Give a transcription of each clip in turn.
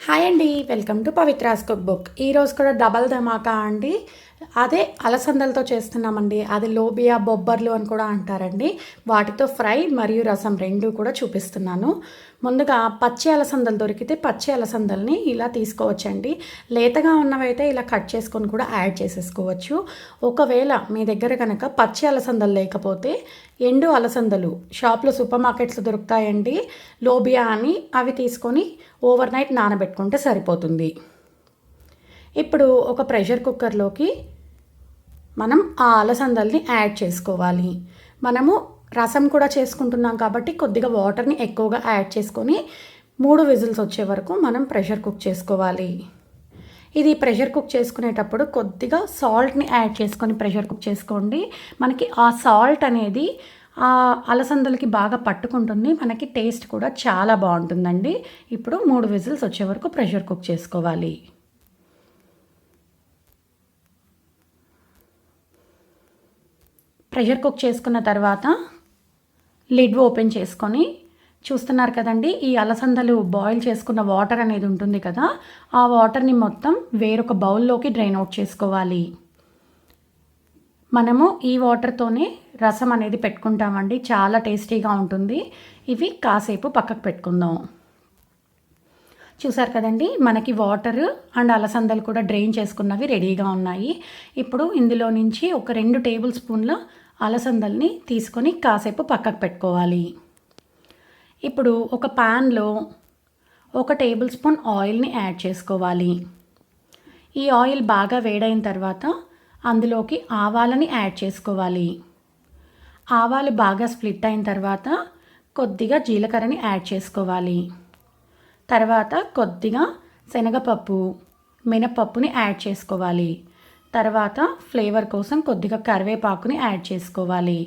Hi అండి, welcome to Pavithra's cookbook. ఈరోజు కూడా డబల్ ధమాకా అండి. అదే అలసందలతో చేస్తున్నామండి. అది లోబియా బొబ్బర్లు అని కూడా అంటారండి. వాటితో ఫ్రై మరియు రసం రెండు కూడా చూపిస్తున్నాను. ముందుగా పచ్చి అలసందలు దొరికితే పచ్చి అలసందల్ని ఇలా తీసుకోవచ్చండి. లేతగా ఉన్నవైతే ఇలా కట్ చేసుకొని కూడా యాడ్ చేసేసుకోవచ్చు. ఒకవేళ మీ దగ్గర కనుక పచ్చి అలసందలు లేకపోతే ఎండు అలసందలు షాప్లో సూపర్ మార్కెట్స్లో దొరుకుతాయండి, లోబియా అని. అవి తీసుకొని ఓవర్ నైట్ నానబెట్టుకుంటే సరిపోతుంది. ఇప్పుడు ఒక ప్రెషర్ కుక్కర్లోకి మనం ఆ అలసందల్ని యాడ్ చేసుకోవాలి. మనము రసం కూడా చేసుకుంటున్నాం కాబట్టి కొద్దిగా వాటర్ని ఎక్కువగా యాడ్ చేసుకొని 3 విజిల్స్ వచ్చే వరకు మనం ప్రెషర్ కుక్ చేసుకోవాలి. ఇది ప్రెషర్ కుక్ చేసుకునేటప్పుడు కొద్దిగా సాల్ట్ని యాడ్ చేసుకొని ప్రెషర్ కుక్ చేసుకోండి. మనకి ఆ సాల్ట్ అనేది ఆ అలసందలకి బాగా పట్టుకుంటుంది. మనకి టేస్ట్ కూడా చాలా బాగుంటుందండి. ఇప్పుడు 3 విజిల్స్ వచ్చే వరకు ప్రెషర్ కుక్ చేసుకోవాలి. ప్రెషర్ కుక్ చేసుకున్న తర్వాత లిడ్ ఓపెన్ చేసుకొని చూస్తున్నారు కదండి, ఈ అలసందలు బాయిల్ చేసుకున్న వాటర్ అనేది ఉంటుంది కదా, ఆ వాటర్ని మొత్తం వేరొక బౌల్లోకి డ్రైన్ అవుట్ చేసుకోవాలి. మనము ఈ వాటర్తోనే రసం అనేది పెట్టుకుంటామండి, చాలా టేస్టీగా ఉంటుంది. ఇవి కాసేపు పక్కకు పెట్టుకుందాం. చూసారు కదండి, మనకి వాటర్ అండ్ అలసందలు కూడా డ్రైన్ చేసుకున్నవి రెడీగా ఉన్నాయి. ఇప్పుడు ఇందులో నుంచి ఒక 2 టేబుల్ స్పూన్ల అలసందల్ని తీసుకొని కాసేపు పక్కకు పెట్టుకోవాలి. ఇప్పుడు ఒక ప్యాన్లో 1 టేబుల్ స్పూన్ ఆయిల్ని యాడ్ చేసుకోవాలి. ఈ ఆయిల్ బాగా వేడైన తర్వాత అందులోకి ఆవాలని యాడ్ చేసుకోవాలి. ఆవాలు బాగా స్ప్లిట్ అయిన తర్వాత కొద్దిగా జీలకర్రని యాడ్ చేసుకోవాలి. తర్వాత కొద్దిగా శనగపప్పు, మినపప్పుని యాడ్ చేసుకోవాలి. తర్వాత ఫ్లేవర్ కోసం కొద్దిగా కరివేపాకుని యాడ్ చేసుకోవాలి.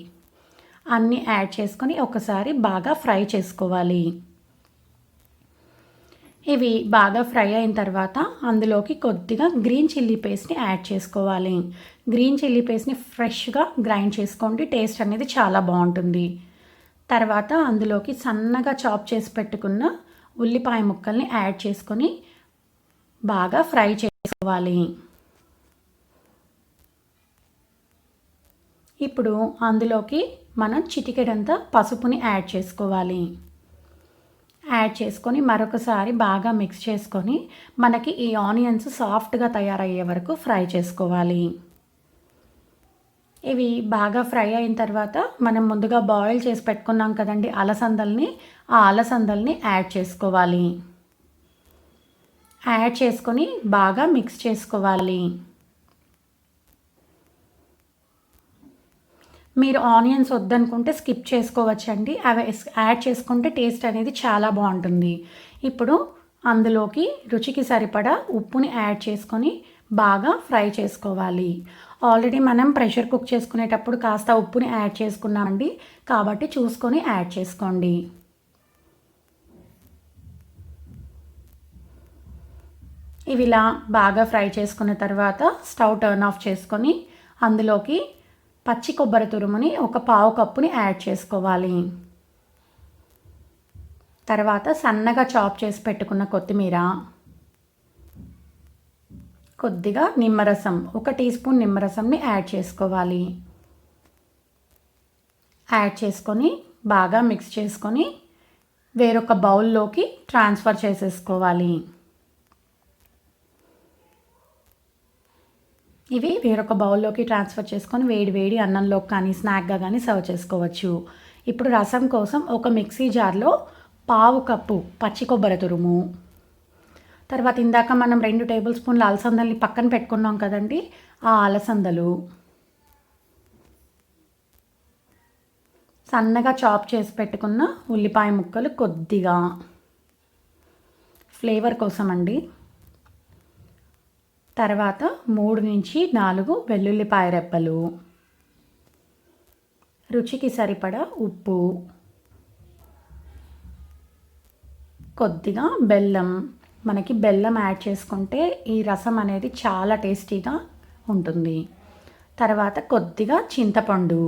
అన్నీ యాడ్ చేసుకొని ఒకసారి బాగా ఫ్రై చేసుకోవాలి. ఇవి బాగా ఫ్రై అయిన తర్వాత అందులోకి కొద్దిగా గ్రీన్ చిల్లీ పేస్ట్ని యాడ్ చేసుకోవాలి. గ్రీన్ చిల్లీ పేస్ట్ని ఫ్రెష్గా గ్రైండ్ చేసుకోండి, టేస్ట్ అనేది చాలా బాగుంటుంది. తర్వాత అందులోకి సన్నగా చాప్ చేసి పెట్టుకున్న ఉల్లిపాయ ముక్కల్ని యాడ్ చేసుకొని బాగా ఫ్రై చేసుకోవాలి. ఇప్పుడు అందులోకి మనం చిటికెడంతా పసుపుని యాడ్ చేసుకోవాలి. యాడ్ చేసుకొని మరొకసారి బాగా మిక్స్ చేసుకొని మనకి ఈ ఆనియన్స్ సాఫ్ట్గా తయారయ్యే వరకు ఫ్రై చేసుకోవాలి. ఇవి బాగా ఫ్రై అయిన తర్వాత మనం ముందుగా బాయిల్ చేసి పెట్టుకున్నాం కదండి అలసందల్ని, ఆ అలసందల్ని యాడ్ చేసుకోవాలి. యాడ్ చేసుకొని బాగా మిక్స్ చేసుకోవాలి. మీరు ఆనియన్స్ వద్దనుకుంటే స్కిప్ చేసుకోవచ్చండి, అవి యాడ్ చేసుకుంటే టేస్ట్ అనేది చాలా బాగుంటుంది. ఇప్పుడు అందులోకి రుచికి సరిపడా ఉప్పుని యాడ్ చేసుకొని బాగా ఫ్రై చేసుకోవాలి. ఆల్రెడీ మనం ప్రెషర్ కుక్ చేసుకునేటప్పుడు కాస్త ఉప్పుని యాడ్ చేసుకున్నామండి, కాబట్టి చూసుకొని యాడ్ చేసుకోండి. ఇవి ఇలా బాగా ఫ్రై చేసుకున్న తర్వాత స్టవ్ టర్న్ ఆఫ్ చేసుకొని అందులోకి పచ్చి కొబ్బరి తురుముని ఒక 1/2 కప్పుని యాడ్ చేసుకోవాలి. తర్వాత సన్నగా చాప్ చేసి పెట్టుకున్న కొత్తిమీర, కొద్దిగా నిమ్మరసం, 1 టీ స్పూన్ నిమ్మరసంని యాడ్ చేసుకోవాలి. యాడ్ చేసుకొని బాగా మిక్స్ చేసుకొని వేరొక బౌల్లోకి ట్రాన్స్ఫర్ చేసేసుకోవాలి. ఇవి వేరొక బౌల్లోకి ట్రాన్స్ఫర్ చేసుకొని వేడి వేడి అన్నంలోకి కానీ స్నాక్గా కానీ సర్వ్ చేసుకోవచ్చు. ఇప్పుడు రసం కోసం ఒక మిక్సీ జార్లో 1/2 కప్పు పచ్చి కొబ్బరి తురుము, తర్వాత ఇందాక మనం 2 టేబుల్ స్పూన్ల అలసందల్ని పక్కన పెట్టుకున్నాం కదండి, ఆ అలసందలు, సన్నగా చాప్ చేసి పెట్టుకున్న ఉల్లిపాయ ముక్కలు కొద్దిగా ఫ్లేవర్ కోసం అండి, తర్వాత 3 నుంచి 4 వెల్లుల్లిపాయ రెప్పలు, రుచికి సరిపడా ఉప్పు, కొద్దిగా బెల్లం. మనకి బెల్లం యాడ్ చేసుకుంటే ఈ రసం అనేది చాలా టేస్టీగా ఉంటుంది. తర్వాత కొద్దిగా చింతపండు,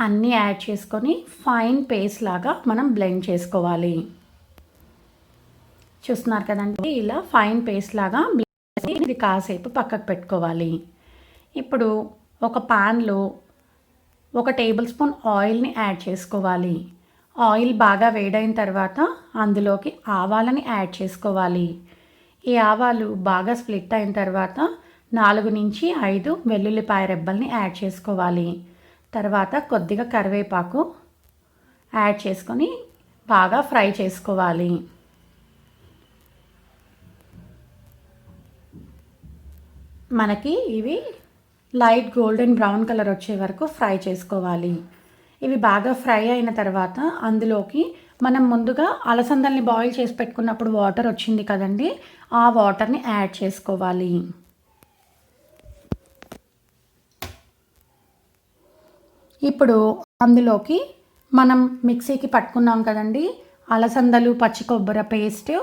అన్నీ యాడ్ చేసుకొని ఫైన్ పేస్ట్ లాగా మనం బ్లెండ్ చేసుకోవాలి. చూస్తున్నారు కదండి, ఇలా ఫైన్ పేస్ట్ లాగా ఇది కాసేపు పక్కకు పెట్టుకోవాలి. ఇప్పుడు ఒక పాన్లో 1 టేబుల్ స్పూన్ ఆయిల్ని యాడ్ చేసుకోవాలి. ఆయిల్ బాగా వేడైన తర్వాత అందులోకి ఆవాలని యాడ్ చేసుకోవాలి. ఈ ఆవాలు బాగా స్ప్లిట్ అయిన తర్వాత 4 నుంచి 5 వెల్లుల్లిపాయ రెబ్బల్ని యాడ్ చేసుకోవాలి. తర్వాత కొద్దిగా కరివేపాకు యాడ్ చేసుకొని బాగా ఫ్రై చేసుకోవాలి. మనకి ఇవి లైట్ గోల్డెన్ బ్రౌన్ కలర్ వచ్చే వరకు ఫ్రై చేసుకోవాలి. ఇవి బాగా ఫ్రై అయిన తర్వాత అందులోకి మనం ముందుగా అలసందల్ని బాయిల్ చేసి పెట్టుకున్నప్పుడు వాటర్ వచ్చింది కదండి, ఆ వాటర్ని యాడ్ చేసుకోవాలి. ఇప్పుడు అందులోకి మనం మిక్సీకి పట్టుకున్నాం కదండి అలసందలు పచ్చి కొబ్బరి పేస్ట్,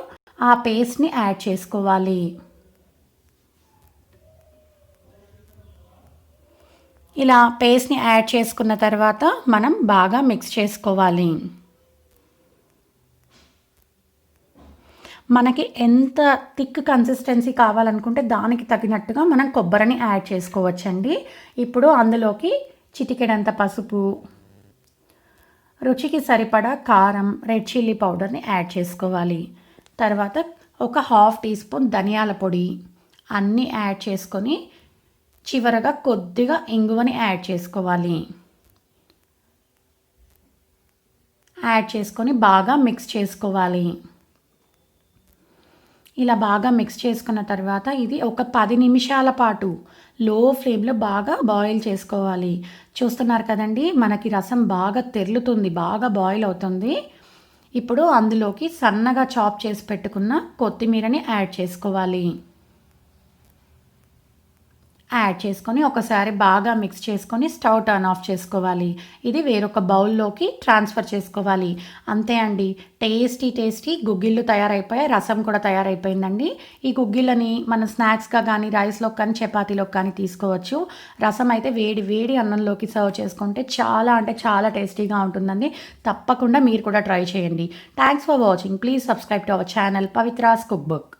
ఆ పేస్ట్ని యాడ్ చేసుకోవాలి. ఇలా పేస్ట్ని యాడ్ చేసుకున్న తర్వాత మనం బాగా మిక్స్ చేసుకోవాలి. మనకి ఎంత థిక్ కన్సిస్టెన్సీ కావాలనుకుంటే దానికి తగినట్టుగా మనం కొబ్బరిని యాడ్ చేసుకోవచ్చండి. ఇప్పుడు అందులోకి చిటికెడంత పసుపు, రుచికి సరిపడా కారం, రెడ్ చిల్లీ పౌడర్ని యాడ్ చేసుకోవాలి. తర్వాత ఒక 1/2 టీ స్పూన్ ధనియాల పొడి అన్నీ యాడ్ చేసుకొని చివరగా కొద్దిగా ఇంగువని యాడ్ చేసుకోవాలి. యాడ్ చేసుకొని బాగా మిక్స్ చేసుకోవాలి. ఇలా బాగా మిక్స్ చేసుకున్న తర్వాత ఇది ఒక 10 నిమిషాల పాటు లో ఫ్లేమ్లో బాగా బాయిల్ చేసుకోవాలి. చూస్తున్నారు కదండి, మనకి రసం బాగా తెరులుతుంది, బాగా బాయిల్ అవుతుంది. ఇప్పుడు అందులోకి సన్నగా చాప్ చేసి పెట్టుకున్న కొత్తిమీరని యాడ్ చేసుకోవాలి. యాడ్ చేసుకొని ఒకసారి బాగా మిక్స్ చేసుకొని స్టవ్ టర్న్ ఆఫ్ చేసుకోవాలి. ఇది వేరొక బౌల్లోకి ట్రాన్స్ఫర్ చేసుకోవాలి. అంతే అండి, టేస్టీ గుగ్గిళ్ళు తయారైపోయాయి. రసం కూడా తయారైపోయిందండి. ఈ గుగ్గిళ్ళని మనం స్నాక్స్గా కానీ రైస్లోకి కానీ చపాతీలోకి కానీ తీసుకోవచ్చు. రసం అయితే వేడి వేడి అన్నంలోకి సర్వ్ చేసుకుంటే చాలా అంటే చాలా టేస్టీగా ఉంటుందండి. తప్పకుండా మీరు కూడా ట్రై చేయండి. Thanks for watching. Please subscribe to our channel Pavithra's cook book.